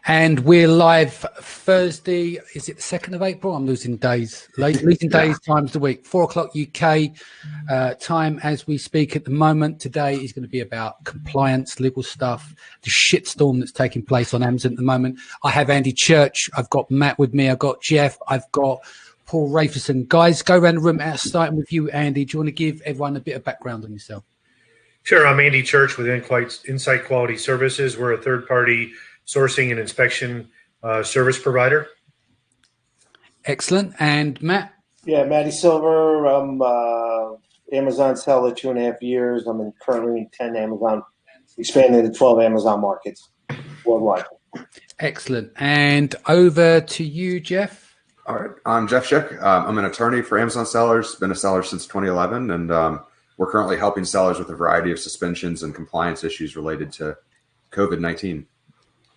And we're live Thursday. Is it the 2nd of April? I'm losing days. Losing days times the week. 4 o'clock UK time as we speak at the moment. Today is going to be about compliance, legal stuff, the shitstorm that's taking place on Amazon at the moment. I have Andy Church. I've got Matt with me. I've got Jeff. I've got Paul Raferson. Guys, go around the room, starting with you, Andy. Do you want to give everyone a bit of background on yourself? Sure. I'm Andy Church with Insight Quality Services. We're a third-party sourcing and inspection service provider. Excellent. And Matt? Yeah, Matty Silver. I'm Amazon seller 2.5 years. I'm currently in 10 Amazon, expanding to 12 Amazon markets worldwide. Excellent. And over to you, Jeff. All right. I'm Jeff Schick. I'm an attorney for Amazon sellers, been a seller since 2011, and we're currently helping sellers with a variety of suspensions and compliance issues related to COVID-19.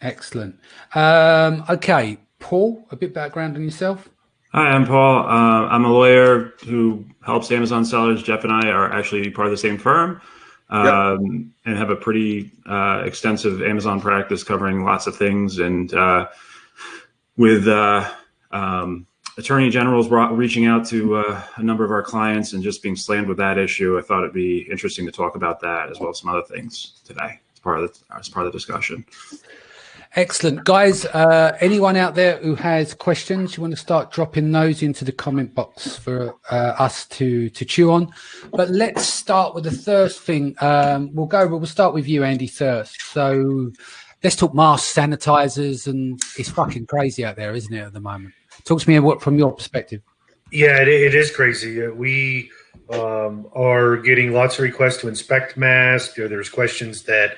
Excellent. Okay, Paul, a bit background on yourself. Hi, I'm Paul. I'm a lawyer who helps Amazon sellers. Jeff and I are actually part of the same firm and have a pretty extensive Amazon practice covering lots of things. And with attorney generals reaching out to a number of our clients and just being slammed with that issue, I thought it'd be interesting to talk about that as well as some other things today as part of the discussion. Excellent. Guys, anyone out there who has questions, you want to start dropping those into the comment box for us to chew on. But let's start with the first thing. We'll start with you, Andy, first. So let's talk masks, sanitizers, and it's fucking crazy out there, isn't it, at the moment? Talk to me from your perspective. Yeah, it is crazy. We are getting lots of requests to inspect masks. There's questions that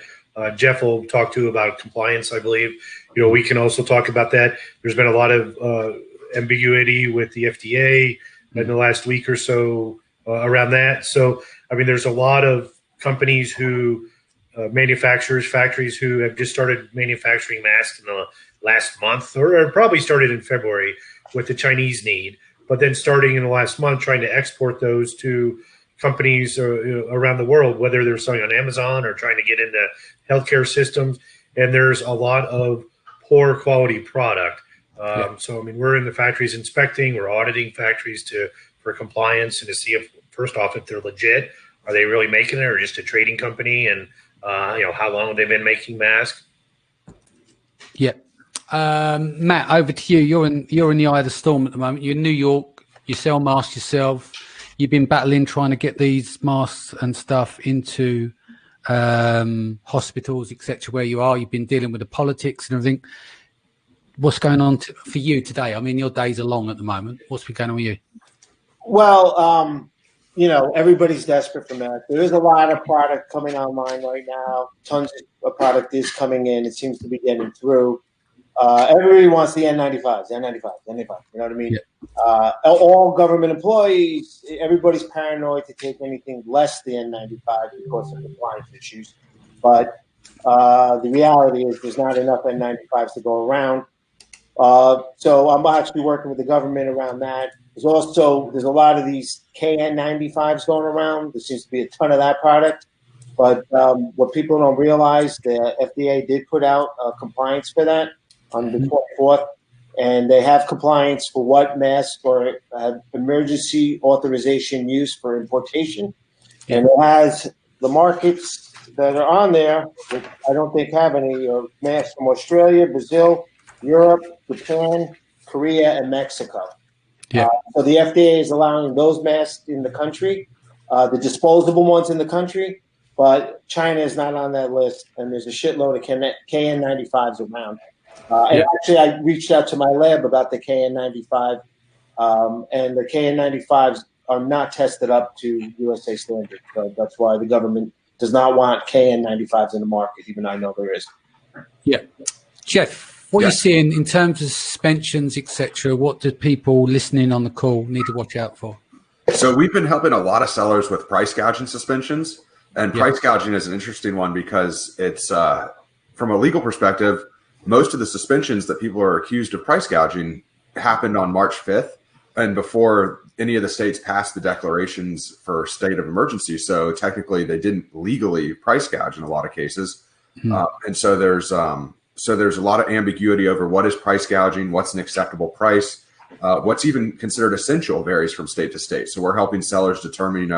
Jeff will talk to about compliance, I believe. We can also talk about that. There's been a lot of ambiguity with the FDA in the last week or so around that. So, I mean, there's a lot of companies who, factories who have just started manufacturing masks in the last month, or probably started in February with the Chinese need, but then starting in the last month trying to export those to companies around the world, whether they're selling on Amazon or trying to get into healthcare systems. And there's a lot of poor quality product. So, I mean, we're in the factories inspecting, we're auditing factories for compliance and to see if, first off, if they're legit. Are they really making it, or just a trading company? And, how long have they been making masks? Yeah. Matt, over to you. You're in the eye of the storm at the moment. You're in New York. You sell masks yourself. You've been battling trying to get these masks and stuff into hospitals, etc. Where you are, you've been dealing with the politics and everything. What's going on for you today? I mean, your days are long at the moment. What's been going on with you? Well, everybody's desperate for masks. There is a lot of product coming online right now. Tons of product is coming in. It seems to be getting through. Everybody wants the N95s, you know what I mean? Yeah. All government employees, everybody's paranoid to take anything less than N95 because of compliance issues. But the reality is there's not enough N95s to go around. So I'm actually working with the government around that. There's a lot of these KN95s going around. There seems to be a ton of that product. But what people don't realize, the FDA did put out compliance for that on the 24th, and they have compliance for what masks for emergency authorization use for importation. And it has the markets that are on there, which I don't think have any, masks from Australia, Brazil, Europe, Japan, Korea, and Mexico. Yeah. So the FDA is allowing those masks in the country, the disposable ones in the country, but China is not on that list, and there's a shitload of KN95s around. And actually, I reached out to my lab about the KN95, and the KN95s are not tested up to USA standards. So that's why the government does not want KN95s in the market, even though I know there is. Yeah. Jeff, what are you seeing in terms of suspensions, etc.? What do people listening on the call need to watch out for? So we've been helping a lot of sellers with price gouging suspensions. And price gouging is an interesting one because it's, from a legal perspective, most of the suspensions that people are accused of price gouging happened on March 5th and before any of the states passed the declarations for state of emergency. So technically they didn't legally price gouge in a lot of cases. And so there's so there's a lot of ambiguity over what is price gouging, what's an acceptable price, what's even considered essential varies from state to state. So we're helping sellers determine,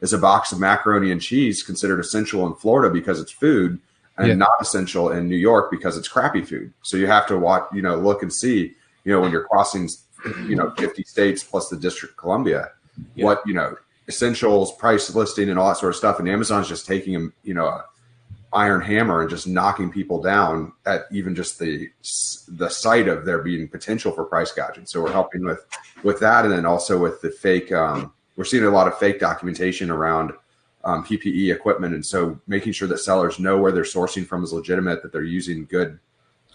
is a box of macaroni and cheese considered essential in Florida because it's food and not essential in New York because it's crappy food. So you have to watch, look and see, when you're crossing, 50 states plus the District of Columbia, what, essentials, price listing and all that sort of stuff. And Amazon's just taking, a iron hammer and just knocking people down at even just the sight of there being potential for price gouging. So we're helping with that. And then also with the fake, we're seeing a lot of fake documentation around PPE equipment. And so making sure that sellers know where they're sourcing from is legitimate, that they're using good,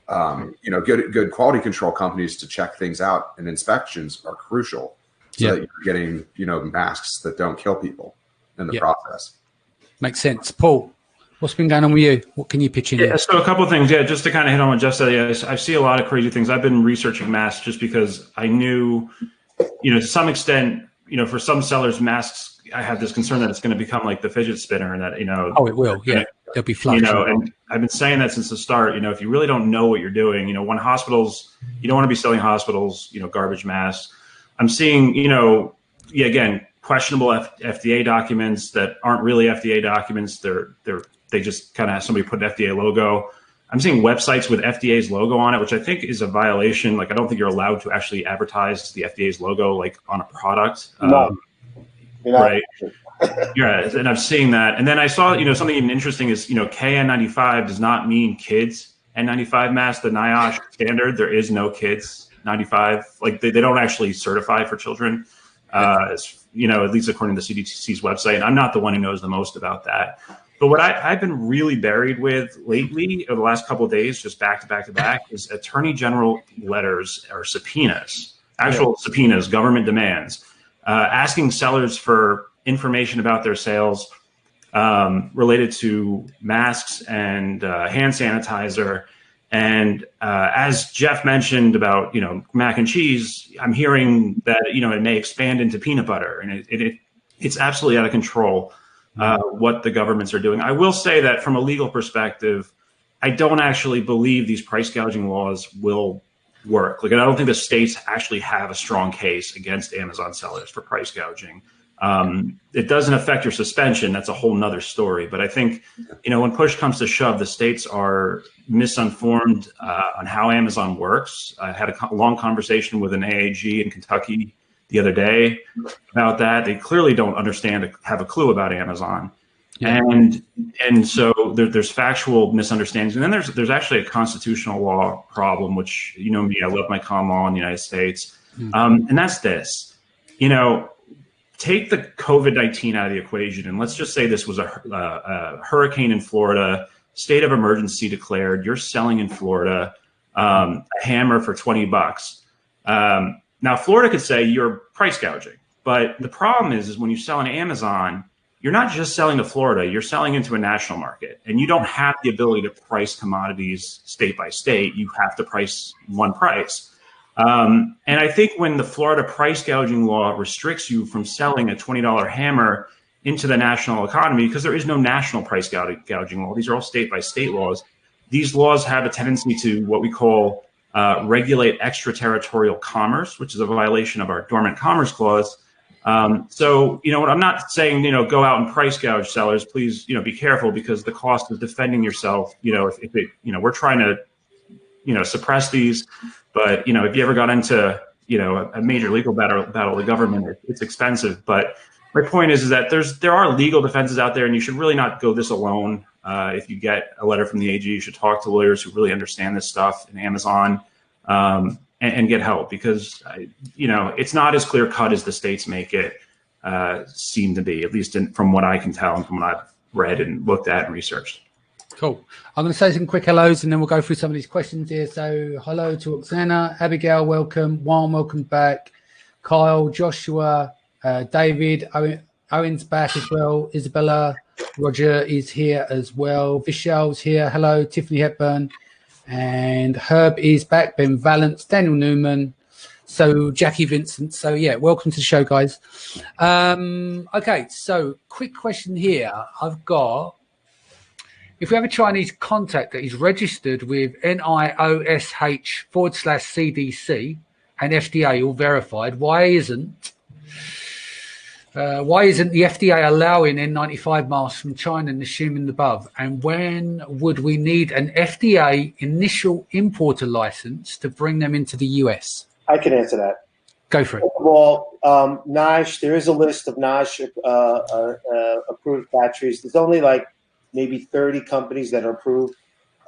good quality control companies to check things out, and inspections are crucial so that you're getting, masks that don't kill people in the process. Makes sense. Paul, what's been going on with you? What can you pitch in? Yeah, so a couple of things. Yeah, just to kind of hit on what Jeff said. Yeah, I see a lot of crazy things. I've been researching masks just because I knew, to some extent, for some sellers, masks, I have this concern that it's going to become like the fidget spinner, and that, Oh, it will. Yeah. They'll be flush. And I've been saying that since the start. If you really don't know what you're doing, when hospitals, you don't want to be selling hospitals, garbage masks. I'm seeing, again, questionable FDA documents that aren't really FDA documents. They just kind of have somebody put an FDA logo. I'm seeing websites with FDA's logo on it, which I think is a violation. Like, I don't think you're allowed to actually advertise the FDA's logo like on a product. No. Right. Yeah, and I'm seeing that. And then I saw, something even interesting is, KN95 does not mean kids N95 mask. The NIOSH standard, there is no kids 95. Like, they don't actually certify for children, at least according to the CDC's website. And I'm not the one who knows the most about that. But what I've been really buried with lately, over the last couple of days, just back to back to back, is Attorney General letters or subpoenas, actual subpoenas, government demands, asking sellers for information about their sales related to masks and hand sanitizer. And as Jeff mentioned about, mac and cheese, I'm hearing that, it may expand into peanut butter, and it's absolutely out of control what the governments are doing. I will say that from a legal perspective, I don't actually believe these price gouging laws will work. Like, I don't think the states actually have a strong case against Amazon sellers for price gouging. It doesn't affect your suspension. That's a whole nother story. But I think, when push comes to shove, the states are misinformed on how Amazon works. I had a long conversation with an AAG in Kentucky the other day about that. They clearly don't have a clue about Amazon. Yeah. And so there's factual misunderstandings. And then there's actually a constitutional law problem, which, me, I love my common law in the United States. And that's this, take the COVID-19 out of the equation. And let's just say this was a hurricane in Florida, state of emergency declared. You're selling in Florida a hammer for $20. Now, Florida could say you're price gouging. But the problem is when you sell on Amazon, you're not just selling to Florida, you're selling into a national market, and you don't have the ability to price commodities state by state. You have to price one price. And I think when the Florida price gouging law restricts you from selling a $20 hammer into the national economy, because there is no national price gouging law, these are all state by state laws. These laws have a tendency to what we call regulate extraterritorial commerce, which is a violation of our Dormant Commerce Clause. So, I'm not saying, go out and price gouge sellers. Please, be careful, because the cost of defending yourself, we're trying to, suppress these. But, if you ever got into, a major legal battle with the government, it's expensive. But my point is that there are legal defenses out there, and you should really not go this alone. If you get a letter from the AG, you should talk to lawyers who really understand this stuff in Amazon. And get help, because, it's not as clear cut as the states make it seem to be, at least from what I can tell and from what I've read and looked at and researched. Cool. I'm going to say some quick hellos and then we'll go through some of these questions here. So hello to Oksana, Abigail, welcome. Juan, welcome back. Kyle, Joshua, David, Owen's back as well. Isabella, Roger is here as well. Vishal's here. Hello, Tiffany Hepburn. And Herb is back, Ben Valance, Daniel Newman, so Jackie Vincent. So, yeah, welcome to the show, guys. Okay, so quick question here. I've got, if we have a Chinese contact that is registered with NIOSH/CDC and FDA all verified, why isn't the FDA allowing N95 masks from China and assuming the above? And when would we need an FDA initial importer license to bring them into the US? I can answer that. Go for it. Well, NIOSH, there is a list of NIOSH approved factories. There's only like maybe 30 companies that are approved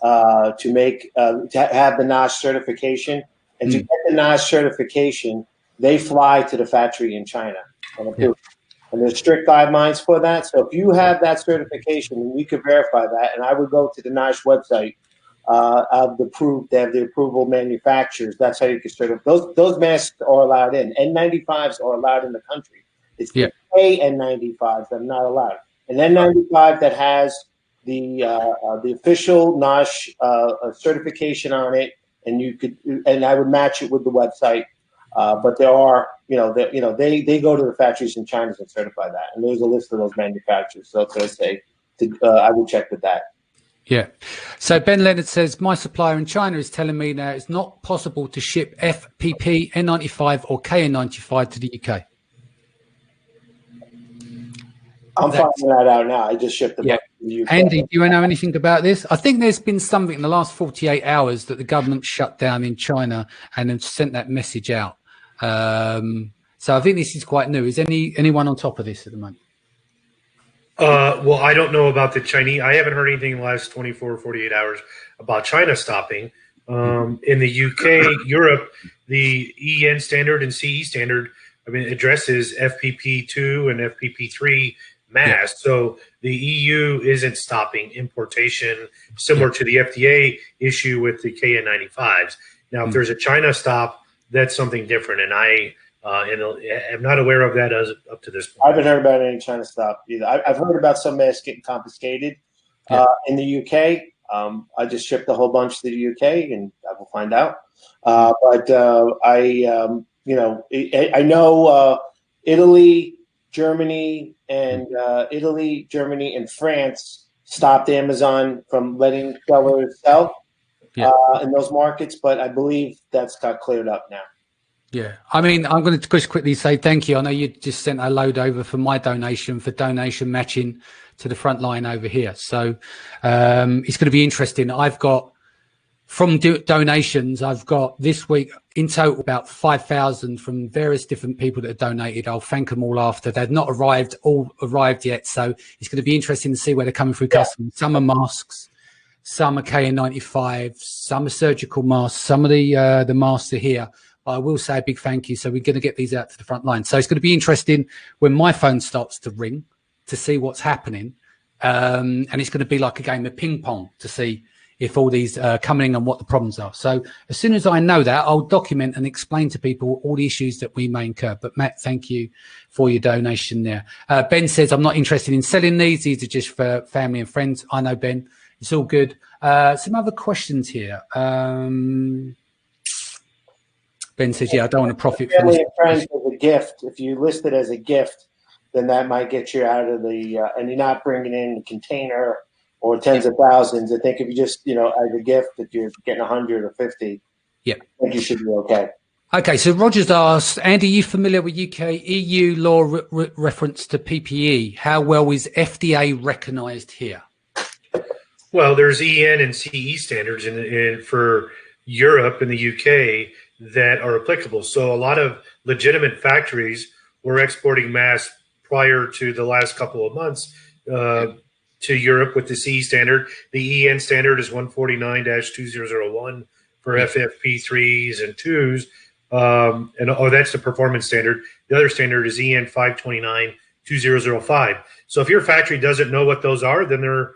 to make to have the NIOSH certification. And to get the NIOSH certification, they fly to the factory in China and approve. And there's strict guidelines for that. So if you have that certification, we could verify that. And I would go to the NIOSH website of the proof. They have the approval manufacturers. That's how you can certify. Those masks are allowed in. N95s are allowed in the country. It's the N95s that are not allowed. An N95 that has the official NIOSH certification on it, and I would match it with the website. But there are, they go to the factories in China and certify that, and there's a list of those manufacturers. So that's what I say. I would check with that. Yeah. So Ben Leonard says, my supplier in China is telling me now it's not possible to ship FPP, N95 or KN95 to the UK. I'm finding that out now. I just shipped them to the UK. Andy, do you know anything about this? I think there's been something in the last 48 hours that the government shut down in China and have sent that message out. So I think this is quite new. Is anyone on top of this at the moment? Well, I don't know about the Chinese. I haven't heard anything in the last 24 or 48 hours about China stopping. In the UK, Europe, the EN standard and CE standard, addresses FPP2 and FPP3 masks. So the EU isn't stopping importation, similar to the FDA issue with the KN95s. Now, if there's a China stop, that's something different, and I'm not aware of that as up to this point. I haven't heard about any China stop either. I've heard about some masks getting confiscated in the UK. I just shipped a whole bunch to the UK, and I will find out. But I know Italy, Germany, and France stopped Amazon from letting sellers sell in those markets, but I believe that's got cleared up now. Yeah, I'm going to just quickly say thank you. I know you just sent a load over for my donation for donation matching to the front line over here. So it's going to be interesting. I've got from donations, I've got this week in total about 5,000 from various different people that have donated. I'll thank them all after. They've not all arrived yet. So it's going to be interesting to see where they're coming through customs. Some are masks, some are KN95, some are surgical masks, some of the masks are here. But I will say a big thank you. So we're going to get these out to the front line. So it's going to be interesting when my phone starts to ring to see what's happening. And it's going to be like a game of ping pong to see if all these are coming and what the problems are. So as soon as I know that, I'll document and explain to people all the issues that we may incur. But Matt, thank you for your donation there. Ben says, I'm not interested in selling these. These are just for family and friends. I know, Ben. It's all good. Some other questions here. Ben says, I don't want to profit from this. Family and friends as a gift. If you list it as a gift, then that might get you out of the and you're not bringing in a container or tens of thousands. I think if you just, as a gift, if you're getting 100 or 50, I think you should be okay. Okay, so Roger's asked, Andy, are you familiar with UK EU law reference to PPE? How well is FDA recognized here? Well, there's EN and CE standards for Europe and the UK that are applicable. So a lot of legitimate factories were exporting masks prior to the last couple of months to Europe with the CE standard. The EN standard is 149-2001 for FFP3s and 2s. That's the performance standard. The other standard is EN 529-2005. So if your factory doesn't know what those are, then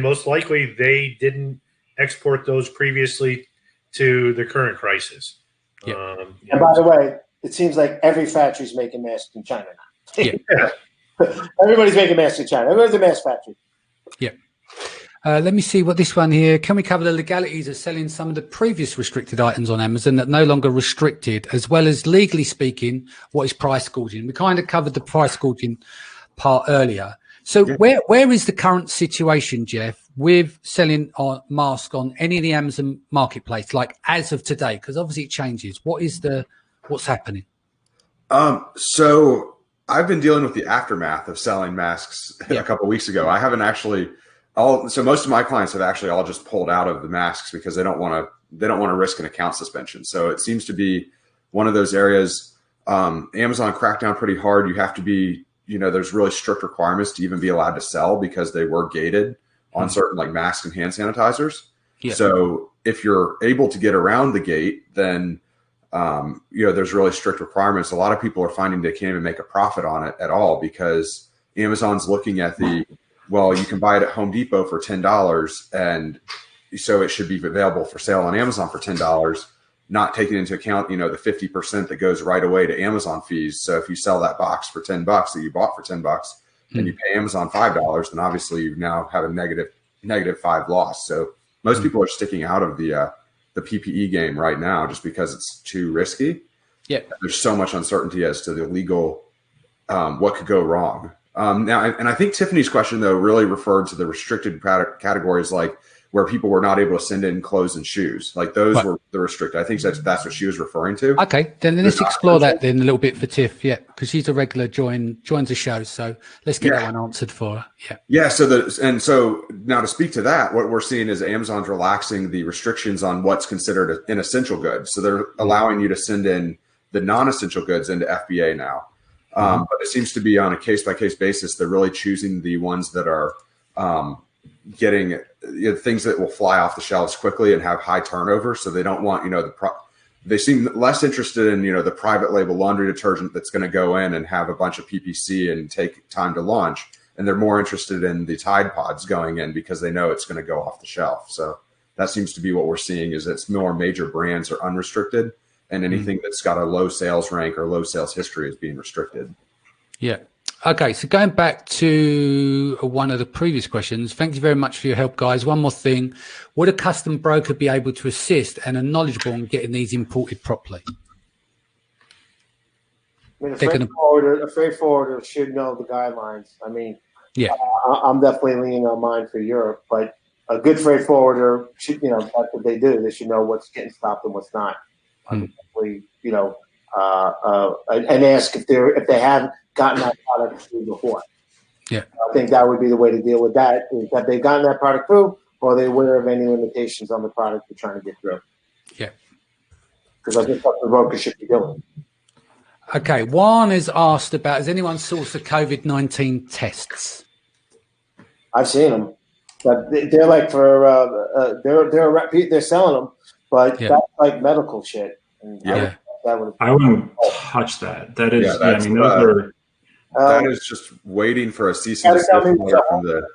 most likely they didn't export those previously to the current crisis. And by the way, it seems like every factory's making masks in China now. Everybody's making masks in China. Everybody's a mask factory. Let me see what this one here. Can we cover the legalities of selling some of the previous restricted items on Amazon that no longer restricted, as well as legally speaking, what is price gouging? We kind of covered the price gouging part earlier. So where is the current situation, Jeff, with selling masks on any of the Amazon marketplace, like as of today? Because obviously it changes. What's happening? So I've been dealing with the aftermath of selling masks a couple of weeks ago. I haven't actually so most of my clients have actually all just pulled out of the masks because they don't want to risk an account suspension. So it seems to be one of those areas. Amazon cracked down pretty hard. You have to be, there's really strict requirements to even be allowed to sell because they were gated on certain like masks and hand sanitizers. Yeah. So if you're able to get around the gate, then there's really strict requirements. A lot of people are finding they can't even make a profit on it at all because Amazon's looking at you can buy it at Home Depot for $10, and so it should be available for sale on Amazon for $10, not taking into account, the 50% that goes right away to Amazon fees. So if you sell that box for $10 that you bought for $10 and you pay Amazon $5, then obviously you now have a negative $5 loss. So most people are sticking out of the PPE game right now just because it's too risky. Yeah. There's so much uncertainty as to the legal, what could go wrong. Now, and I think Tiffany's question though really referred to the restricted categories, like where people were not able to send in clothes and shoes. Like those were the restricted. I think that's what she was referring to. Okay, then let's explore that then a little bit for Tiff. Yeah, because she's a regular joins the show. So let's get that one answered for her. Yeah. Yeah. So now to speak to that, what we're seeing is Amazon's relaxing the restrictions on what's considered an essential good. So they're allowing you to send in the non-essential goods into FBA now. But it seems to be on a case-by-case basis. They're really choosing the ones that are getting things that will fly off the shelves quickly and have high turnover. So they don't want, they seem less interested in, the private label laundry detergent that's going to go in and have a bunch of PPC and take time to launch. And they're more interested in the Tide Pods going in because they know it's going to go off the shelf. So that seems to be what we're seeing is it's more major brands are unrestricted. And anything that's got a low sales rank or low sales history is being restricted. Yeah. Okay. So going back to one of the previous questions, thank you very much for your help, guys. One more thing. Would a custom broker be able to assist and are knowledgeable in getting these imported properly? I mean, a freight forwarder should know the guidelines. I mean, I'm definitely leaning on mine for Europe, but a good freight forwarder should, that's what they do. They should know what's getting stopped and what's not. And ask if they haven't gotten that product through before. Yeah, I think that would be the way to deal with that. Is that they've gotten that product through, or are they aware of any limitations on the product they're trying to get through? Yeah, because I think that's what the broker should be doing. Okay, Juan has asked about: has anyone sourced the COVID-19 tests? I've seen them, but they're like for they're selling them. But that's like medical shit. And I wouldn't touch that. That is, that is just waiting for a cease and desist from the.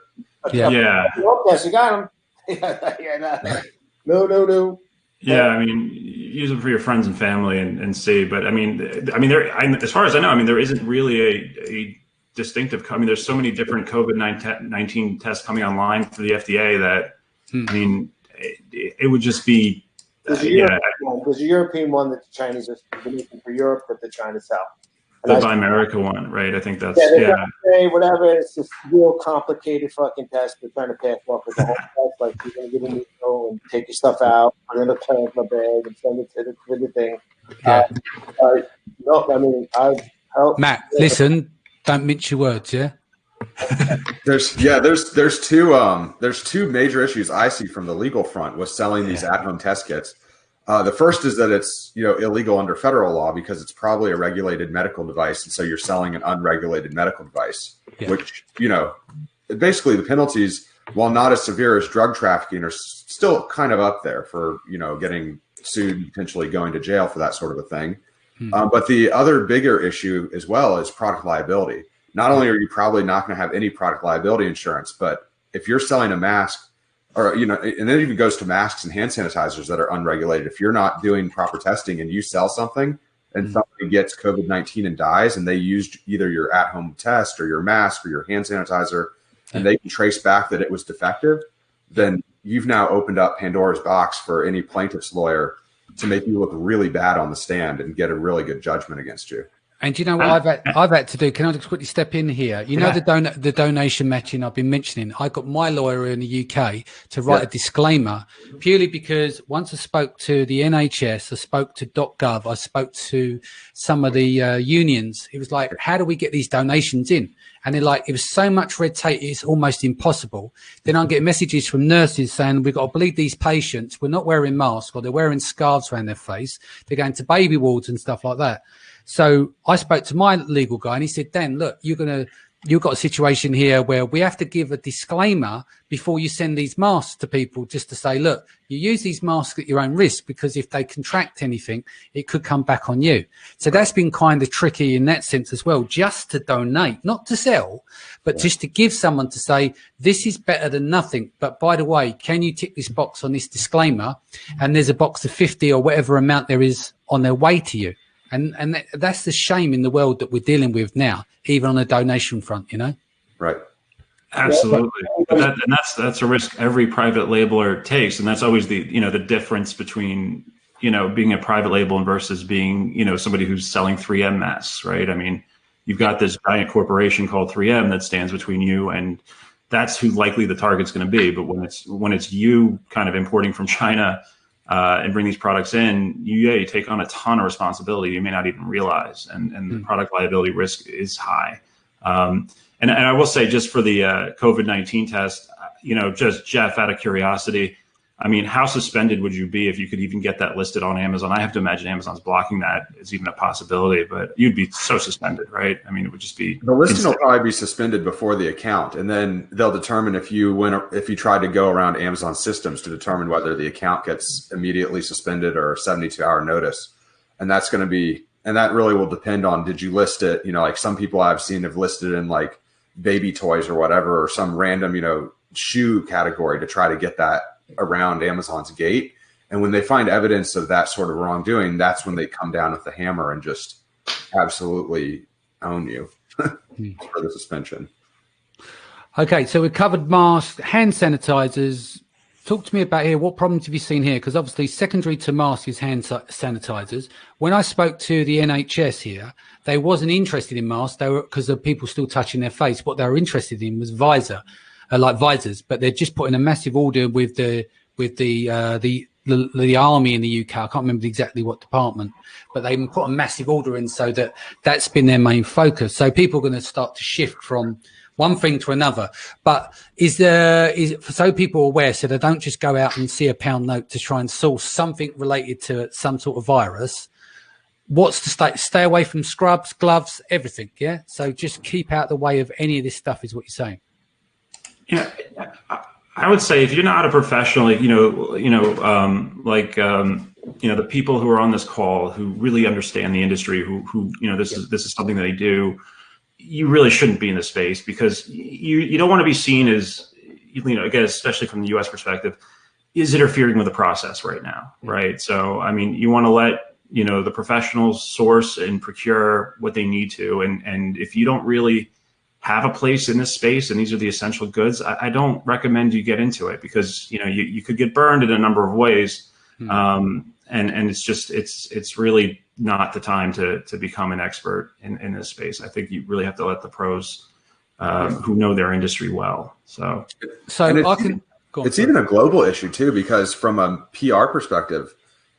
Yes, you got them. No. Yeah, I mean, use them for your friends and family and see. But I mean, there. As far as I know, there isn't really a distinctive. There's so many different COVID-19 tests coming online for the FDA that it would just be. There's a European one that the Chinese are making for Europe that they're trying to sell. The Buy America one, right? I think that's whatever. It's this real complicated fucking test. They're trying to pass off with the whole test. Like you're gonna get a needle and take your stuff out, put it in a plasma bag, and send it to the thing. Matt, listen, don't mince your words, yeah. There's two major issues I see from the legal front with selling these at-home test kits. The first is that it's illegal under federal law because it's probably a regulated medical device, and so you're selling an unregulated medical device, which basically the penalties, while not as severe as drug trafficking, are still kind of up there for getting sued, potentially going to jail for that sort of a thing. But the other bigger issue as well is product liability. Not only are you probably not going to have any product liability insurance, but if you're selling a mask or, and then it even goes to masks and hand sanitizers that are unregulated. If you're not doing proper testing and you sell something and somebody gets COVID-19 and dies and they used either your at-home test or your mask or your hand sanitizer and they can trace back that it was defective, then you've now opened up Pandora's box for any plaintiff's lawyer to make you look really bad on the stand and get a really good judgment against you. And you know what I've had to do? Can I just quickly step in here? You know the donation matching I've been mentioning. I got my lawyer in the UK to write a disclaimer purely because once I spoke to the NHS, I spoke to .gov, I spoke to some of the unions. It was like, how do we get these donations in? And they're like, it was so much red tape, it's almost impossible. Then I get messages from nurses saying, we've got to bleed these patients. We're not wearing masks, or they're wearing scarves around their face. They're going to baby wards and stuff like that. So I spoke to my legal guy and he said, Dan, look, you've got a situation here where we have to give a disclaimer before you send these masks to people, just to say, look, you use these masks at your own risk, because if they contract anything, it could come back on you. So that's been kind of tricky in that sense as well, just to donate, not to sell, but just to give someone to say, this is better than nothing. But by the way, can you tick this box on this disclaimer? And there's a box of 50 or whatever amount there is on their way to you. And that's the shame in the world that we're dealing with now, even on a donation front, you know? Right. Absolutely. But that's a risk every private labeler takes. And that's always the difference between, being a private label versus being, somebody who's selling 3M masks, right? I mean, you've got this giant corporation called 3M that stands between you, and that's who likely the target's going to be. But when it's you kind of importing from China, and bring these products in, you take on a ton of responsibility you may not even realize, and the product liability risk is high. And I will say, just for the COVID-19 test, just Jeff, out of curiosity, I mean, how suspended would you be if you could even get that listed on Amazon? I have to imagine Amazon's blocking that is even a possibility, but you'd be so suspended, right? I mean, it would just be the listing will probably be suspended before the account, and then they'll determine if you try to go around Amazon systems to determine whether the account gets immediately suspended or 72-hour notice. And that's going to be, and that really will depend on, did you list it? Like some people I've seen have listed in like baby toys or whatever, or some random, shoe category to try to get that around Amazon's gate. And when they find evidence of that sort of wrongdoing, that's when they come down with the hammer and just absolutely own you for the suspension. Okay, so we've covered masks, hand sanitizers. Talk to me about here. What problems have you seen here? Because obviously secondary to masks is hand sanitizers. When I spoke to the NHS here, they wasn't interested in masks. They were, because of people still touching their face. What they were interested in was visors, but they're just putting a massive order with the army in the UK. I can't remember exactly what department, but they put a massive order in, so that's been their main focus. So people are going to start to shift from one thing to another. But is so people are aware, so they don't just go out and see a pound note to try and source something related to some sort of virus. What's the stay away from scrubs, gloves, everything. Yeah. So just keep out the way of any of this stuff is what you're saying. Yeah, I would say if you're not a professional, the people who are on this call who really understand the industry, who this is something that they do, you really shouldn't be in this space, because you don't want to be seen as, again, especially from the U.S. perspective, is interfering with the process right now, right? So, I mean, you want to let the professionals source and procure what they need to, and if you don't really have a place in this space and these are the essential goods, I don't recommend you get into it, because you could get burned in a number of ways, and it's really not the time to become an expert in this space. I think you really have to let the pros who know their industry well. So it's even a global issue too, because from a PR perspective,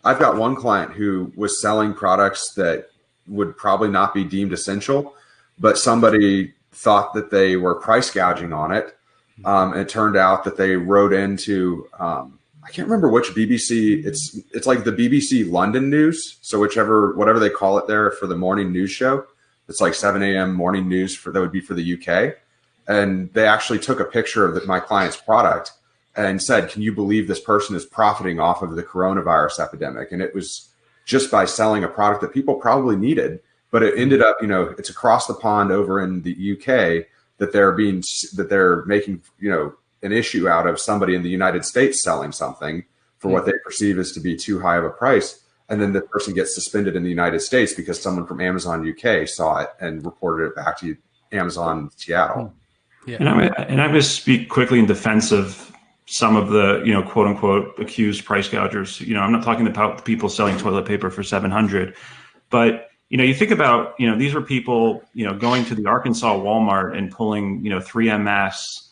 I've got one client who was selling products that would probably not be deemed essential, but somebody thought that they were price gouging on it. It turned out that they wrote into, I can't remember which BBC, it's like the BBC London News. So whatever they call it there for the morning news show, it's like 7 a.m. morning news that would be for the UK. And they actually took a picture of my client's product and said, can you believe this person is profiting off of the coronavirus epidemic? And it was just by selling a product that people probably needed. But it ended up, it's across the pond over in the UK that they're making, an issue out of somebody in the United States selling something for what they perceive as to be too high of a price. And then the person gets suspended in the United States because someone from Amazon UK saw it and reported it back to Amazon Seattle. Yeah. And I'm going to speak quickly in defense of some of the, quote unquote, accused price gougers. I'm not talking about the people selling toilet paper for $700, but you think about, these were people, going to the Arkansas Walmart and pulling, 3M masks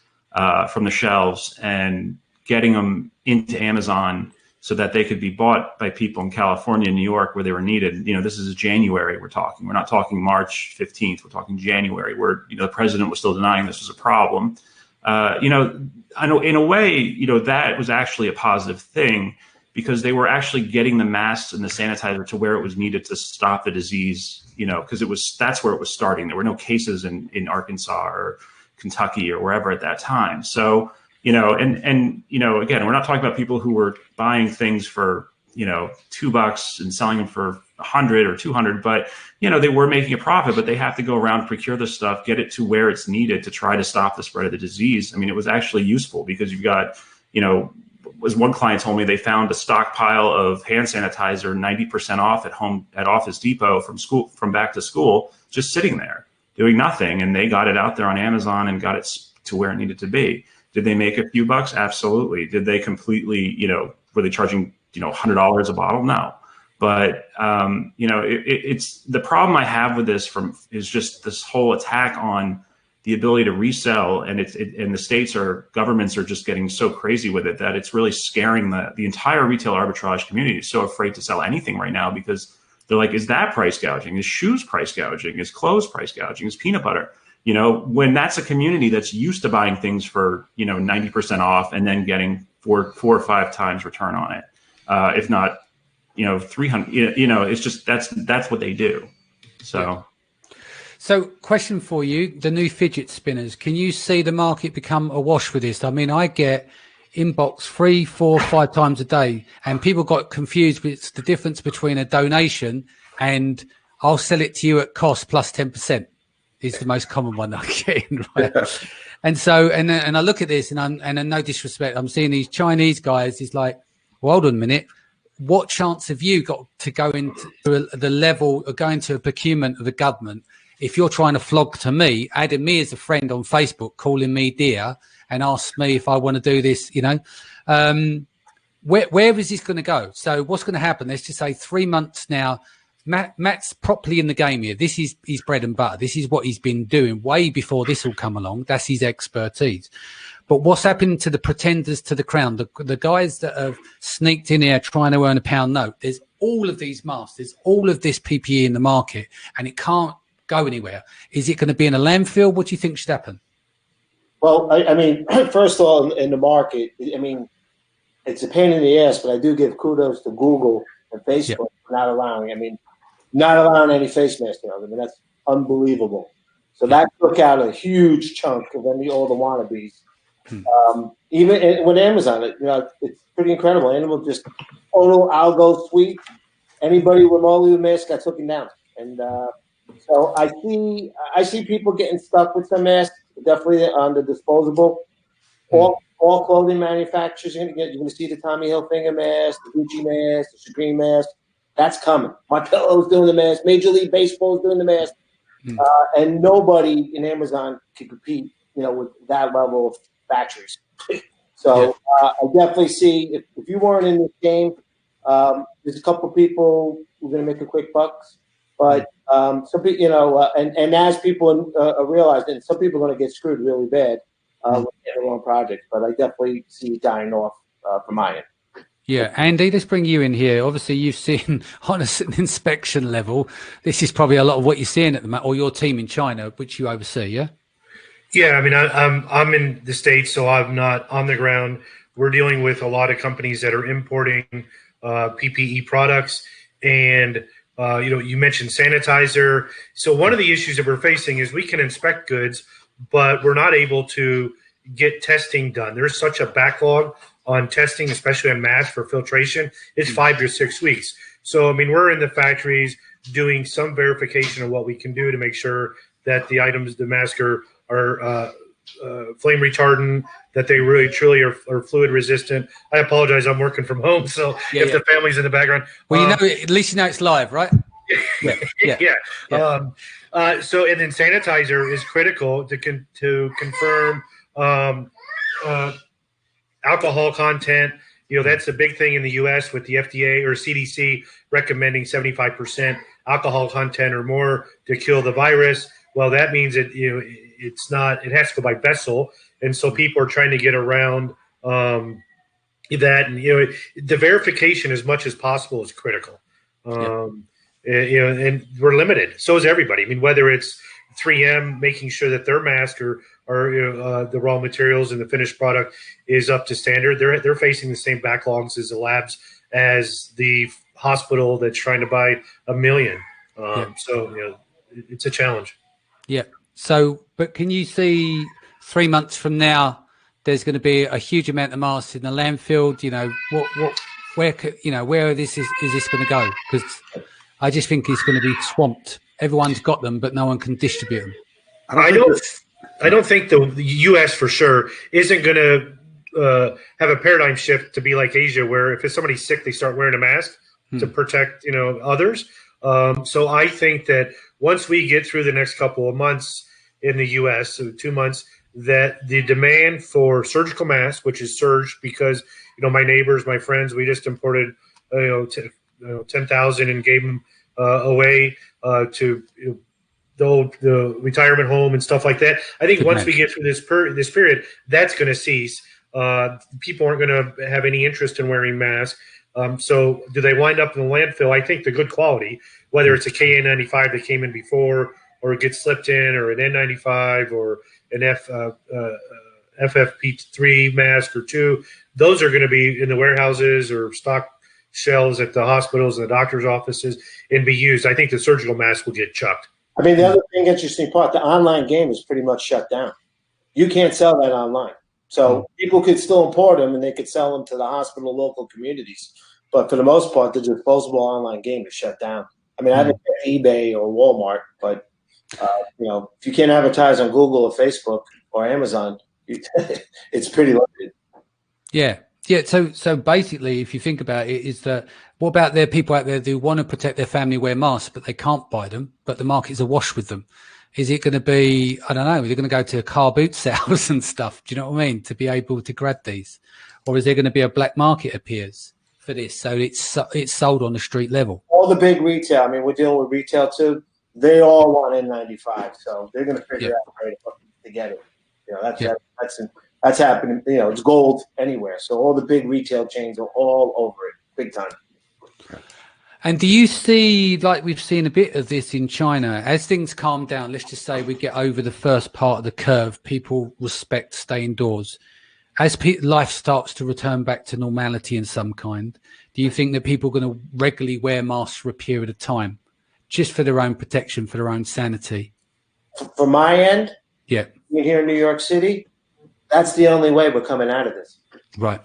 from the shelves and getting them into Amazon so that they could be bought by people in California and New York where they were needed. This is January we're talking. We're not talking March 15th. We're talking January, where, the president was still denying this was a problem. I know in a way, that was actually a positive thing, because they were actually getting the masks and the sanitizer to where it was needed to stop the disease, because that's where it was starting. There were no cases in Arkansas or Kentucky or wherever at that time. So, again, we're not talking about people who were buying things for, $2 and selling them for 100 or 200, but, they were making a profit, but they have to go around, procure the stuff, get it to where it's needed to try to stop the spread of the disease. I mean, it was actually useful, because you've got, as one client told me, they found a stockpile of hand sanitizer 90% off at Office Depot from back to school, just sitting there doing nothing. And they got it out there on Amazon and got it to where it needed to be. Did they make a few bucks? Absolutely. Did they completely, were they charging, $100 a bottle? No. But, it's the problem I have with this is just this whole attack on the ability to resell, and and the governments are just getting so crazy with it that it's really scaring the entire retail arbitrage community. Is so afraid to sell anything right now, because they're like, is that price gouging? Is shoes price gouging? Is clothes price gouging? Is peanut butter? When that's a community that's used to buying things for 90% off and then getting 4 or 5 times return on it, if not 300. It's just that's what they do. So. Yeah. So, question for you, the new fidget spinners, can you see the market become awash with this? I mean, I get inbox 3, 4, 5 times a day, and people got confused with the difference between a donation and I'll sell it to you at cost plus 10% is the most common one that I get in, right? Yeah. And so, and I look at this and no disrespect, I'm seeing these Chinese guys, it's like, well, hold on a minute. What chance have you got to go into the level of going to a procurement of the government if you're trying to flog to me, adding me as a friend on Facebook, calling me dear, and ask me if I want to do this, where is this going to go? So what's going to happen? Let's just say 3 months now. Matt's properly in the game here. This is his bread and butter. This is what he's been doing way before this all come along. That's his expertise. But what's happened to the pretenders to the crown, the guys that have sneaked in here trying to earn a pound note? There's all of these masks, there's all of this PPE in the market, and it can't go anywhere. Is it going to be in a landfill? What do you think should happen? Well, I mean, first of all, in the market, I mean, it's a pain in the ass, but I do give kudos to Google and Facebook for not allowing any face masks. I mean, that's unbelievable. So that took out a huge chunk of all the wannabes. Even with Amazon, it's pretty incredible. Animal just total algo sweep. Anybody remotely with a mask got taken down, and so I see people getting stuck with some masks. Definitely on the disposable. All clothing manufacturers you're going to see the Tommy Hilfiger mask, the Gucci mask, the Supreme mask. That's coming. My Pillow's doing the mask. Major League Baseball's doing the mask, and nobody in Amazon can compete. With that level of factories. So I definitely see if you weren't in this game, there's a couple of people who are going to make a quick bucks, but some people, and as people realize that some people are going to get screwed really bad with their own projects. But I definitely see it dying off from my end. Yeah, Andy, let's bring you in here. Obviously, you've seen on an inspection level. This is probably a lot of what you're seeing at the moment, or your team in China, which you oversee. Yeah. Yeah, I mean, I'm in the States, so I'm not on the ground. We're dealing with a lot of companies that are importing PPE products, and you mentioned sanitizer. So one of the issues that we're facing is we can inspect goods, but we're not able to get testing done. There's such a backlog on testing, especially on masks for filtration. It's 5 to 6 weeks. So I mean, we're in the factories doing some verification of what we can do to make sure that the items, the masks are flame retardant, that they really truly are fluid resistant. I apologize, I'm working from home, so if the family's in the background. Well, at least you know it's live, right? Yeah. So and then sanitizer is critical to confirm alcohol content. That's a big thing in the U.S. with the FDA or CDC. recommending 75% alcohol content or more to kill the virus. Well, that means it it has to go by vessel, and so people are trying to get around that. And the verification as much as possible is critical. And we're limited. So is everybody. I mean, whether it's 3M making sure that their mask or the raw materials and the finished product is up to standard, they're facing the same backlogs as the labs, as the hospital that's trying to buy 1 million. So it's a challenge. Yeah. So, but can you see 3 months from now, there's going to be a huge amount of masks in the landfill? Where is this going to go? Because I just think it's going to be swamped. Everyone's got them, but no one can distribute them. I don't think the U.S. for sure isn't going to have a paradigm shift to be like Asia, where if somebody's sick, they start wearing a mask to protect others. So I think that once we get through the next couple of months in the U.S., so 2 months, that the demand for surgical masks, which has surged because my neighbors, my friends, we just imported 10,000 and gave them away to the retirement home and stuff like that. I think once we get through this period, that's going to cease. People aren't going to have any interest in wearing masks. So do they wind up in the landfill? I think the good quality, whether it's a KN95 that came in before, or it gets slipped in, or an N95, or an FFP3 mask or 2, those are going to be in the warehouses or stock shelves at the hospitals and the doctor's offices and be used. I think the surgical mask will get chucked. I mean, the other interesting part, the online game is pretty much shut down. You can't sell that online. So people could still import them and they could sell them to the hospital, local communities. But for the most part, the disposable online game is shut down. I mean, I haven't had eBay or Walmart, but if you can't advertise on Google or Facebook or Amazon, it's pretty limited. Yeah. So basically, if you think about it, is that what about there are people out there who want to protect their family, wear masks, but they can't buy them, but the market's awash with them? Is it going to be, I don't know, they're going to go to car boot sales and stuff, do you know what I mean, to be able to grab these? Or is there going to be a black market appears for this, so it's sold on the street level? All the big retail, I mean, we're dealing with retail too, they all want N95, so they're going to figure out a way to get it. That's happening. It's gold anywhere. So all the big retail chains are all over it, big time. And do you see, like we've seen a bit of this in China, as things calm down, let's just say we get over the first part of the curve, people respect stay indoors. As life starts to return back to normality in some kind, do you think that people are going to regularly wear masks for a period of time, just for their own protection, for their own sanity? From my end, here in New York City, that's the only way we're coming out of this. Right.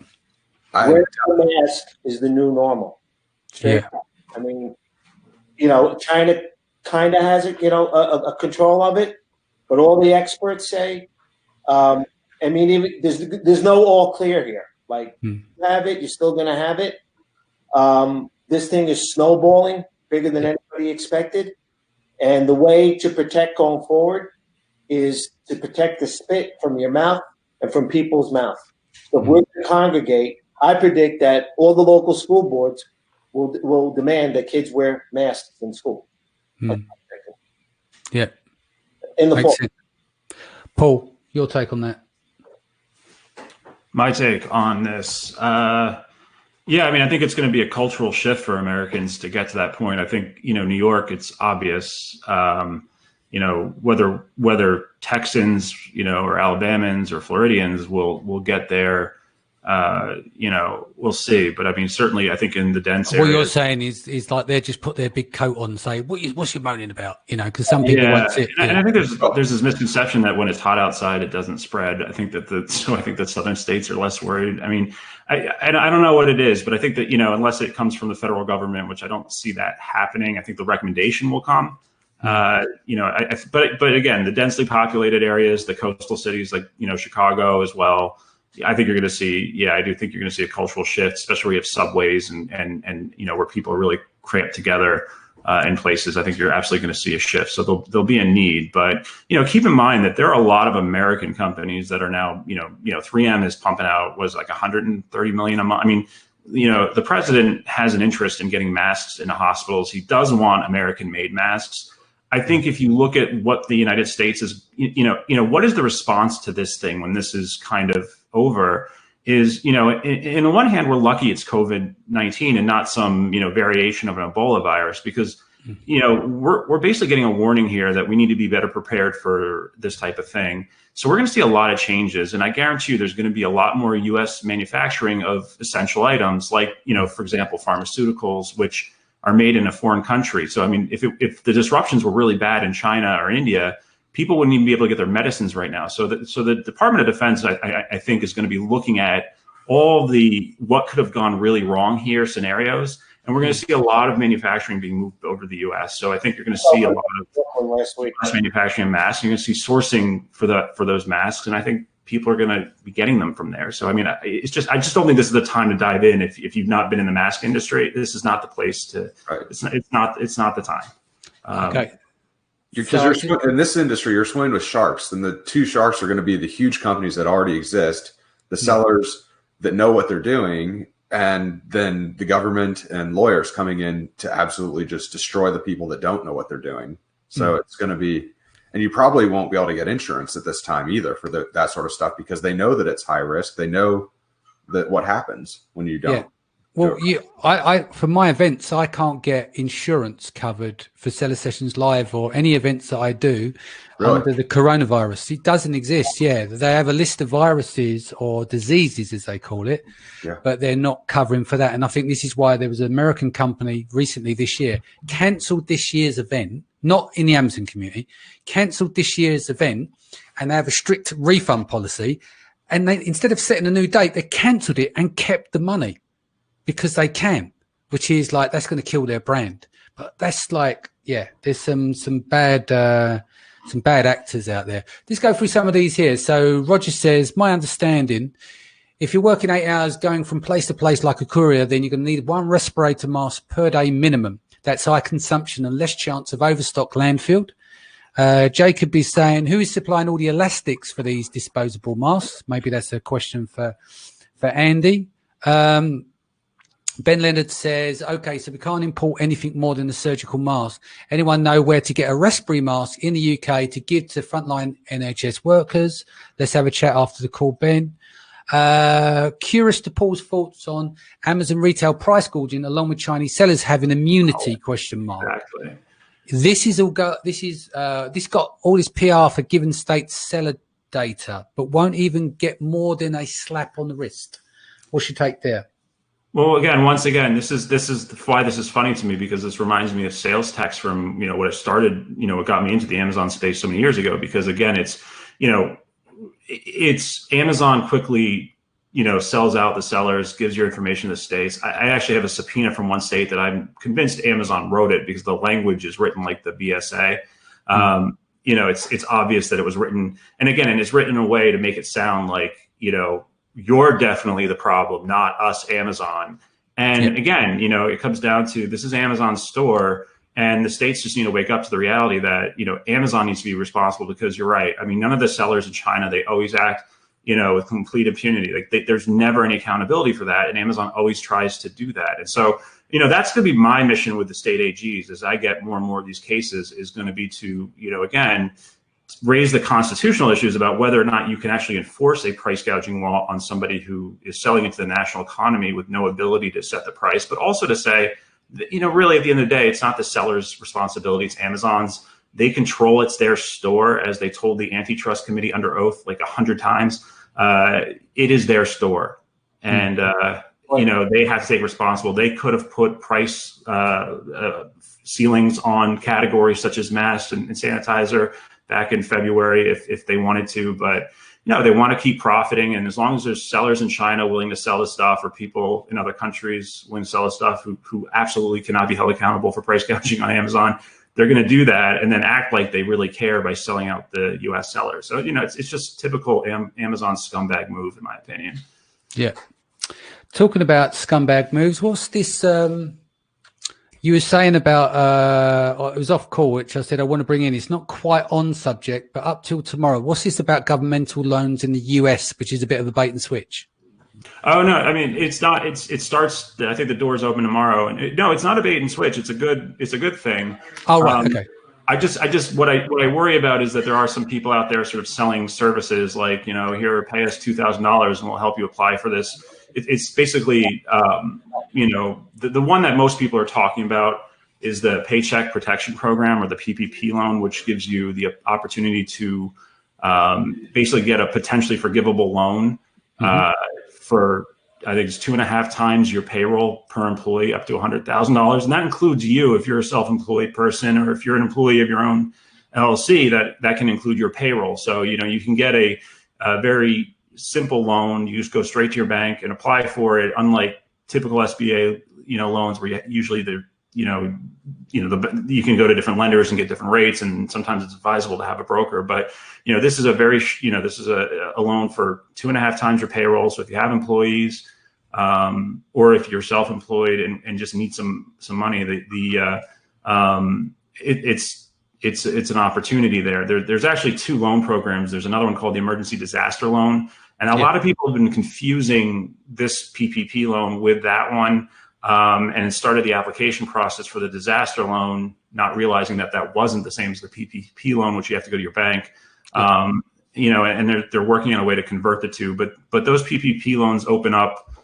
Wearing a mask is the new normal. Yeah. I mean, China kind of has it, a control of it, but all the experts say, even there's no all clear here. Like, you have it, you're still going to have it. This thing is snowballing bigger than anybody expected. And the way to protect going forward is to protect the spit from your mouth and from people's mouth. So if we're going to congregate, I predict that all the local school boards will demand that kids wear masks in school. Yeah. In the fall. Paul, your take on that? My take on this. I think it's going to be a cultural shift for Americans to get to that point. I think, New York, it's obvious, whether Texans, or Alabamans or Floridians will get there. We'll see. But I mean, certainly, I think in the dense areas. What you're saying is like they just put their big coat on and say, what's you moaning about? Because some people won't sit. And I think there's this misconception that when it's hot outside, it doesn't spread. I think that southern states are less worried. I mean, I don't know what it is, but I think that, unless it comes from the federal government, which I don't see that happening, I think the recommendation will come. But again, the densely populated areas, the coastal cities like, Chicago as well, I think you're going to see, I do think you're going to see a cultural shift, especially where you have subways and where people are really cramped together in places. I think you're absolutely going to see a shift. So there'll be a need, but keep in mind that there are a lot of American companies that are now, 3M is pumping out was like 130 million a month. I mean, the president has an interest in getting masks into hospitals. He does want American-made masks. I think if you look at what the United States is, what is the response to this thing when this is kind of over? Is, in the one hand, we're lucky it's COVID-19 and not some, variation of an Ebola virus, because, we're basically getting a warning here that we need to be better prepared for this type of thing. So we're going to see a lot of changes. And I guarantee you there's going to be a lot more U.S. manufacturing of essential items like, for example, pharmaceuticals, which are made in a foreign country. So, I mean, if the disruptions were really bad in China or India, people wouldn't even be able to get their medicines right now. So the Department of Defense, I think, is going to be looking at all what could have gone really wrong here scenarios. And we're going to see a lot of manufacturing being moved over to the U.S. So I think you're going to see a lot of US manufacturing masks. You're going to see sourcing for those masks. And I think people are going to be getting them from there. So, I mean, I just don't think this is the time to dive in. If you've not been in the mask industry, this is not the place to, right. It's not the time. Okay. Because in this industry, you're swimming with sharks, and the two sharks are going to be the huge companies that already exist, the sellers that know what they're doing, and then the government and lawyers coming in to absolutely just destroy the people that don't know what they're doing. So it's going to be, and you probably won't be able to get insurance at this time either for that sort of stuff, because they know that it's high risk. They know that what happens when you don't. Yeah. Well, I for my events, I can't get insurance covered for Seller Sessions Live or any events that I do under the coronavirus. It doesn't exist. Yeah, they have a list of viruses or diseases, as they call it, but they're not covering for that. And I think this is why there was an American company recently this year cancelled this year's event, not in the Amazon community, cancelled this year's event, and they have a strict refund policy. And they, instead of setting a new date, they cancelled it and kept the money. Because they can, which is like, that's going to kill their brand. But that's like, there's some bad actors out there. Let's go through some of these here. So Roger says, my understanding, if you're working 8 hours going from place to place like a courier, then you're going to need 1 respirator mask per day minimum. That's high consumption and less chance of overstock landfill. Jacob is saying, who is supplying all the elastics for these disposable masks? Maybe that's a question for Andy. Ben Leonard says, okay, so we can't import anything more than a surgical mask. Anyone know where to get a respiratory mask in the UK to give to frontline NHS workers? Let's have a chat after the call, Ben. Curious to Paul's thoughts on Amazon retail price gouging along with Chinese sellers having immunity, question mark. Exactly. This got all this PR for given state seller data, but won't even get more than a slap on the wrist. What's your take there? Well, once again, this is why this is funny to me, because this reminds me of sales tax from, what I started, what got me into the Amazon space so many years ago, because again, it's Amazon quickly, sells out the sellers, gives your information to the states. I actually have a subpoena from one state that I'm convinced Amazon wrote it because the language is written like the BSA. It's obvious that it was written, and it's written in a way to make it sound like, you're definitely the problem, not us, Amazon. And again, it comes down to, this is Amazon's store, and the states just need to wake up to the reality that, Amazon needs to be responsible, because you're right. I mean, none of the sellers in China, they always act, with complete impunity. Like there's never any accountability for that. And Amazon always tries to do that. And so, that's going to be my mission with the state AGs as I get more and more of these cases, is going to be to, again, raise the constitutional issues about whether or not you can actually enforce a price gouging law on somebody who is selling into the national economy with no ability to set the price, but also to say, that, really at the end of the day, it's not the seller's responsibility, it's Amazon's. They control, it's their store, as they told the antitrust committee under oath like 100 times. It is their store, and they have to take responsible. They could have put price ceilings on categories such as masks and sanitizer back in February if they wanted to, but they want to keep profiting. And as long as there's sellers in China willing to sell the stuff, or people in other countries willing to sell the stuff who absolutely cannot be held accountable for price gouging on Amazon, they're going to do that and then act like they really care by selling out the US sellers. So, it's just typical Amazon scumbag move, in my opinion. Yeah. Talking about scumbag moves, what's this, you were saying about, it was off call, which I said I want to bring in. It's not quite on subject, but up till tomorrow. What's this about governmental loans in the US, which is a bit of a bait and switch? Oh no, I mean it's not. It starts. I think the doors open tomorrow, and no, it's not a bait and switch. It's a good thing. Oh right, okay. I just what I worry about is that there are some people out there sort of selling services like, here, pay us $2,000 and we'll help you apply for this. It's basically the one that most people are talking about is the Paycheck Protection Program, or the PPP loan, which gives you the opportunity to basically get a potentially forgivable loan for, I think it's 2.5 times your payroll per employee, up to $100,000. And that includes you if you're a self-employed person, or if you're an employee of your own LLC, that can include your payroll. So, you can get a very simple loan. You just go straight to your bank and apply for it. Unlike typical SBA, loans where you can go to different lenders and get different rates. And sometimes it's advisable to have a broker, but this is a loan for 2.5 times your payroll. So if you have employees, or if you're self-employed and just need some money, it's an opportunity there. There's actually 2 loan programs. There's another one called the Emergency Disaster Loan, and a lot of people have been confusing this PPP loan with that one, and started the application process for the disaster loan, not realizing that wasn't the same as the PPP loan, which you have to go to your bank. And they're working on a way to convert the two, but those PPP loans open up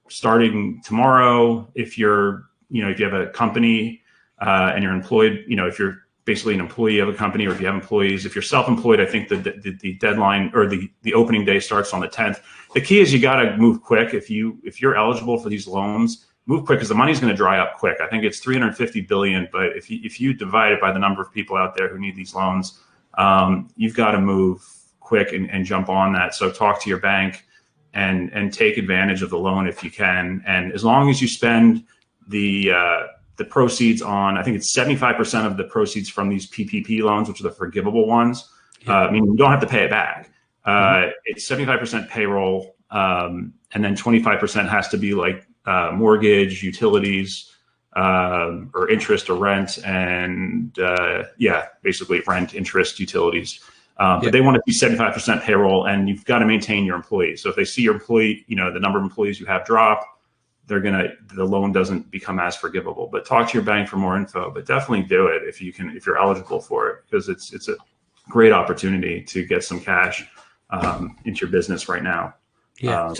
starting tomorrow. If if you have a company and you're employed, if you're basically an employee of a company, or if you have employees, if you're self-employed, I think the deadline, or the opening day, starts on the 10th. The key is you got to move quick. If you're eligible for these loans, move quick, because the money's going to dry up quick. I think it's $350 billion, but if you divide it by the number of people out there who need these loans, you've got to move quick and jump on that. So talk to your bank and take advantage of the loan if you can. And as long as you spend the proceeds on, I think it's 75% of the proceeds from these PPP loans, which are the forgivable ones. You don't have to pay it back. It's 75% payroll, and then 25% has to be like mortgage, utilities, or interest or rent, and basically rent, interest, utilities. But they want to be 75% payroll, and you've got to maintain your employees. So if they see your employee, the number of employees you have drop, the loan doesn't become as forgivable. But talk to your bank for more info. But definitely do it if you're eligible for it, because it's a great opportunity to get some cash into your business right now. Yeah.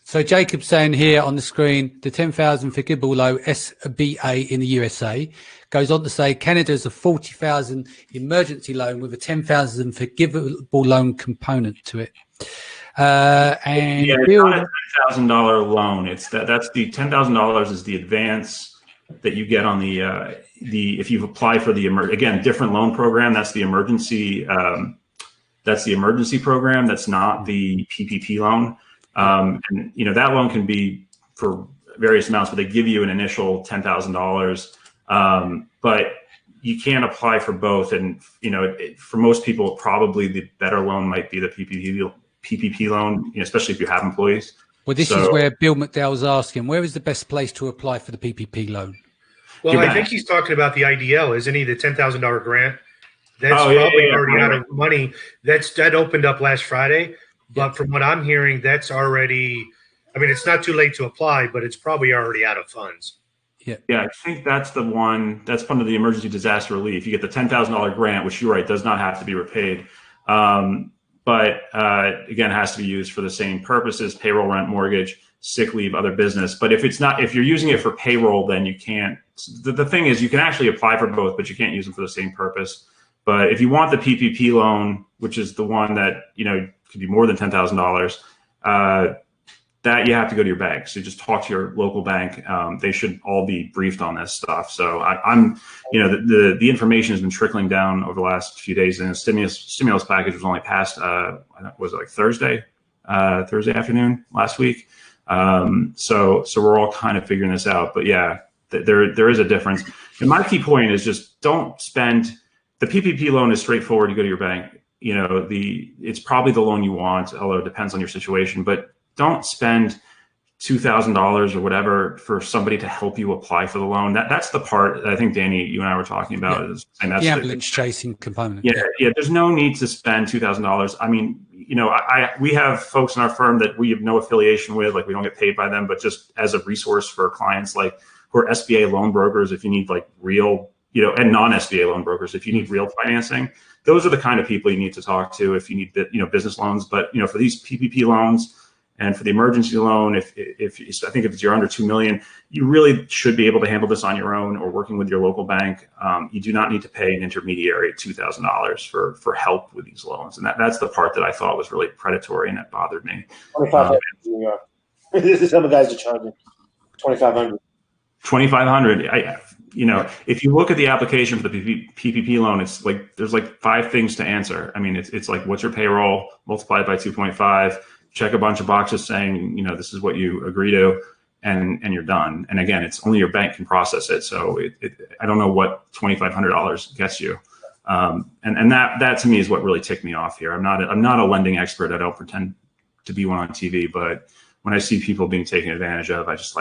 So Jacob's saying here on the screen, the 10,000 forgivable loan SBA in the USA, goes on to say Canada is a 40,000 emergency loan with a 10,000 forgivable loan component to it. And it's not a $10,000 loan. That's the $10,000 is the advance that you get on the if you've applied for the different loan program. That's the emergency. That's the emergency program. That's not the PPP loan. And that loan can be for various amounts, but they give you an initial $10,000. But you can't apply for both. And for most people, probably the better loan might be the PPP loan, especially if you have employees. Well, this is where Bill McDowell's asking, where is the best place to apply for the PPP loan? Well, I think he's talking about the IDL, isn't he? The $10,000 grant. That's probably already out of money. That opened up last Friday. But from what I'm hearing, that's already, it's not too late to apply, but it's probably already out of funds. Yeah, I think that's the one that's under the emergency disaster relief. You get the $10,000 grant, which you're right, does not have to be repaid. But again, has to be used for the same purposes: payroll, rent, mortgage, sick leave, other business. But if you're using it for payroll, then you can't. The thing is, you can actually apply for both, but you can't use them for the same purpose. But if you want the PPP loan, which is the one that could be more than $10,000, that you have to go to your bank. So just talk to your local bank. They should all be briefed on this stuff. So the information has been trickling down over the last few days, and the stimulus package was only passed, was it like Thursday afternoon last week? So we're all kind of figuring this out. But yeah, there is a difference. And my key point is just don't spend. The PPP loan is straightforward. You go to your bank. It's probably the loan you want, although it depends on your situation. But don't spend $2,000 or whatever for somebody to help you apply for the loan. That's the part that I think, Danny, you and I were talking about. Yeah. And that's the ambulance chasing component. Yeah. There's no need to spend $2,000. we have folks in our firm that we have no affiliation with, like we don't get paid by them, but just as a resource for clients like who are SBA loan brokers, if you need like real, and non-SBA loan brokers, if you need real financing, those are the kind of people you need to talk to if you need, business loans. But, for these PPP loans and for the emergency loan, if I think if you're under 2 million, you really should be able to handle this on your own or working with your local bank. You do not need to pay an intermediary $2,000 for help with these loans. And that's the part that I thought was really predatory and that bothered me. Some of the guys are charging $2,500. $2,500. If you look at the application for the PPP loan, it's like there's like 5 things to answer. I mean, it's like what's your payroll, multiply it by 2.5, check a bunch of boxes saying, this is what you agree to, and you're done. And again, it's only your bank can process it. So I don't know what $2,500 gets you. And that to me is what really ticked me off here. I'm not a lending expert. I don't pretend to be one on TV, but when I see people being taken advantage of, I just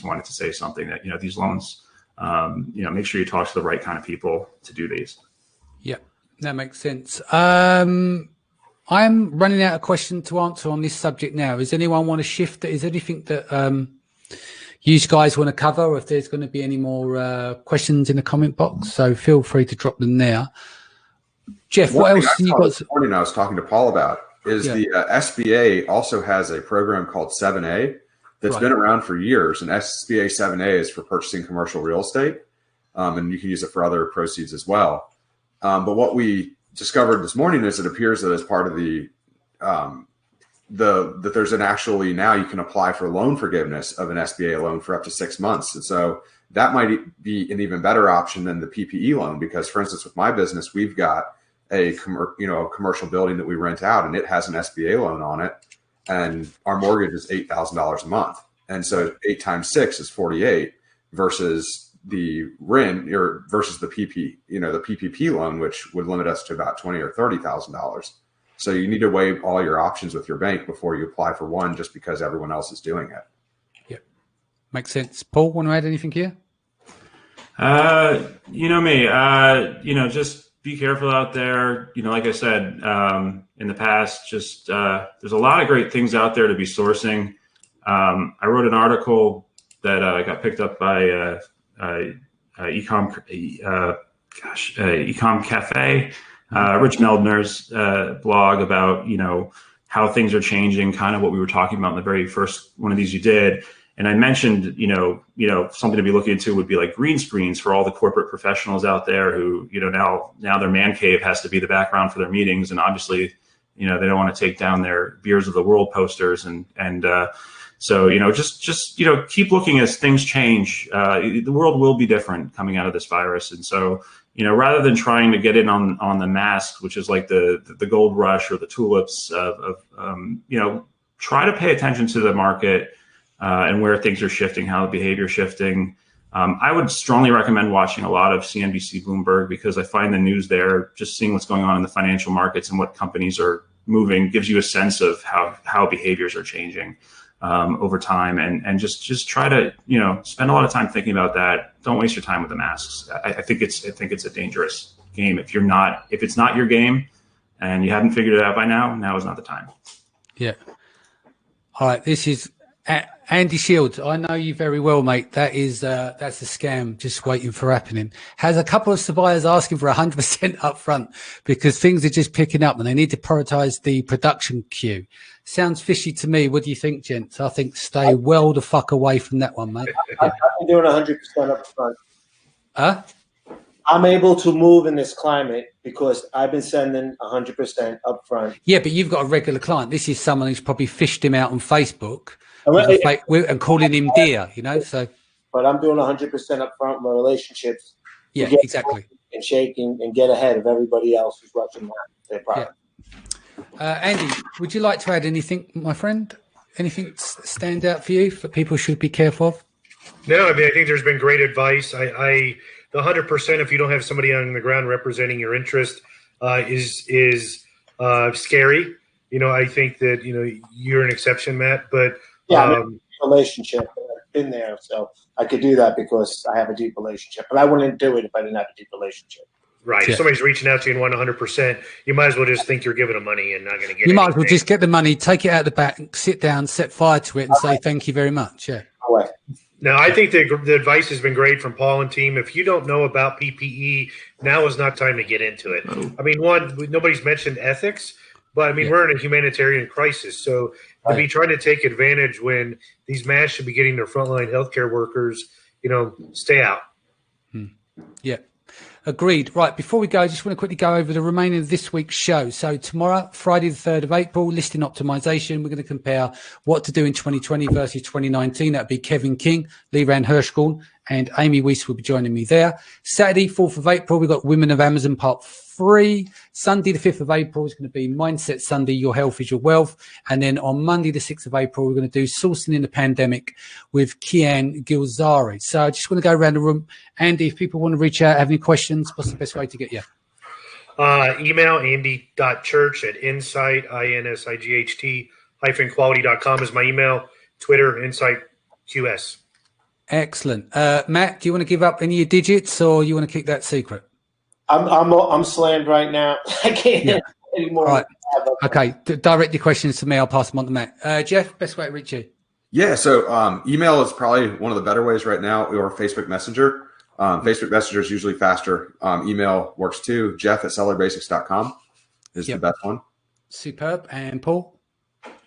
wanted to say something that, these loans, make sure you talk to the right kind of people to do these. Yeah, that makes sense. I'm running out of questions to answer on this subject now. Does anyone want to shift? Is there anything that you guys want to cover, or if there's going to be any more questions in the comment box? So feel free to drop them there. Jeff, what else have you got? This morning I was talking to Paul about is the SBA also has a program called 7A that's been around for years. And SBA 7A is for purchasing commercial real estate, and you can use it for other proceeds as well. But what we discovered this morning is it appears that as part of that there's now you can apply for loan forgiveness of an SBA loan for up to 6 months. And so that might be an even better option than the PPE loan, because for instance, with my business, we've got a commercial building that we rent out and it has an SBA loan on it, and our mortgage is $8,000 a month. And so 8 times 6 is 48 versus the RIN versus the the PPP loan, which would limit us to about $20,000 or $30,000. So you need to weigh all your options with your bank before you apply for one, just because everyone else is doing it. Yeah, makes sense. Paul, want to add anything here? Just be careful out there. Like I said in the past, just there's a lot of great things out there to be sourcing. I wrote an article that got picked up by Ecom Cafe, Rich Meldner's blog about how things are changing, kind of what we were talking about in the very first one of these you did. And I mentioned something to be looking into would be like green screens for all the corporate professionals out there who now their man cave has to be the background for their meetings, and obviously they don't want to take down their Beers of the World posters and so, just keep looking as things change. The world will be different coming out of this virus. And so, rather than trying to get in on the mask, which is like the gold rush or the tulips try to pay attention to the market and where things are shifting, how the behavior is shifting. I would strongly recommend watching a lot of CNBC Bloomberg, because I find the news there, just seeing what's going on in the financial markets and what companies are moving, gives you a sense of how behaviors are changing over time, and just try to spend a lot of time thinking about that. Don't waste your time with the masks. I think it's a dangerous game. If it's not your game and you haven't figured it out by now is not the time. Yeah. All right. This is Andy Shields. I know you very well, mate. That's a scam just waiting for happening. Has a couple of suppliers asking for 100% upfront because things are just picking up and they need to prioritize the production queue. Sounds fishy to me. What do you think, gents? I think stay well the fuck away from that one, mate. I've been doing 100% upfront. Huh? I'm able to move in this climate because I've been sending 100% upfront. Yeah, but you've got a regular client. This is someone who's probably fished him out on Facebook and calling him dear, so. But I'm doing 100% upfront in my relationships. Yeah, exactly. And shaking and get ahead of everybody else who's rushing their product. Yeah. Andy, would you like to add anything, my friend? Anything stand out for you that people should be careful of? No, I think there's been great advice. The 100%, if you don't have somebody on the ground representing your interest, is scary. I think that you're an exception, Matt. But relationship, I've been there, so I could do that because I have a deep relationship. But I wouldn't do it if I didn't have a deep relationship. Right. Yeah. If somebody's reaching out to you and want 100%, you might as well just think you're giving them money and not going to get You might as well anything. just get the money, take it out the back, sit down, set fire to it, and say thank you very much. Yeah. Away. Now, I think the advice has been great from Paul and team. If you don't know about PPE, now is not time to get into it. I mean, nobody's mentioned ethics, but I mean, we're in a humanitarian crisis. So to be trying to take advantage when these masks should be getting their frontline healthcare workers, stay out. Yeah. Agreed. Right. Before we go, I just want to quickly go over the remaining of this week's show. So tomorrow, Friday, the 3rd of April, listing optimization. We're going to compare what to do in 2020 versus 2019. That'd be Kevin King, Lee Rand Hirschgorn, and Amy Weiss will be joining me there. Saturday, 4th of April, we've got Women of Amazon Part 3. Sunday, the 5th of April, is going to be Mindset Sunday, Your Health is Your Wealth. And then on Monday, the 6th of April, we're going to do Sourcing in the Pandemic with Kian Gilzari. So I just want to go around the room. Andy, if people want to reach out, have any questions, what's the best way to get you? Email andy.church@insight-quality.com is my email. Twitter, InsightQS. Excellent. Matt, do you want to give up any of your digits or you want to keep that secret? I'm slammed right now. I can't anymore. All right. Okay. Direct your questions to me. I'll pass them on to Matt. Jeff, best way to reach you? Yeah, so email is probably one of the better ways right now, or Facebook Messenger. Facebook Messenger is usually faster. Email works too. Jeff@sellerbasics.com is the best one. Superb. And Paul?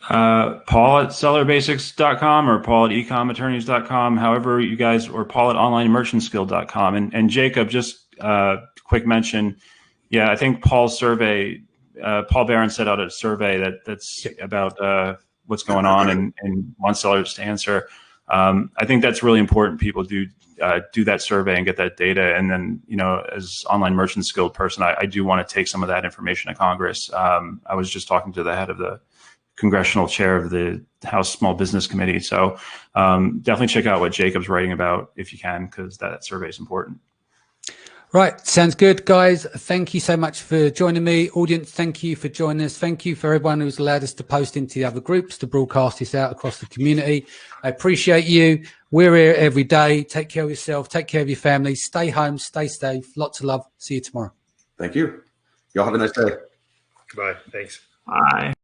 Paul@sellerbasics.com or Paul@ecomattorneys.com, however you guys, or Paul@onlinemerchantskill.com. And Jacob, just quick mention. Yeah, I think Paul's survey, Paul Barron set out a survey that's about what's going on and wants sellers to answer. I think that's really important. People do that survey and get that data. And then, as online merchant skilled person, I do want to take some of that information to Congress. I was just talking to the head of the congressional chair of the House Small Business Committee. So definitely check out what Jacob's writing about if you can, because that survey is important. Right. Sounds good, guys. Thank you so much for joining me. Audience, thank you for joining us. Thank you for everyone who's allowed us to post into the other groups to broadcast this out across the community. I appreciate you. We're here every day. Take care of yourself. Take care of your family. Stay home. Stay safe. Lots of love. See you tomorrow. Thank you. Y'all have a nice day. Goodbye. Thanks. Bye.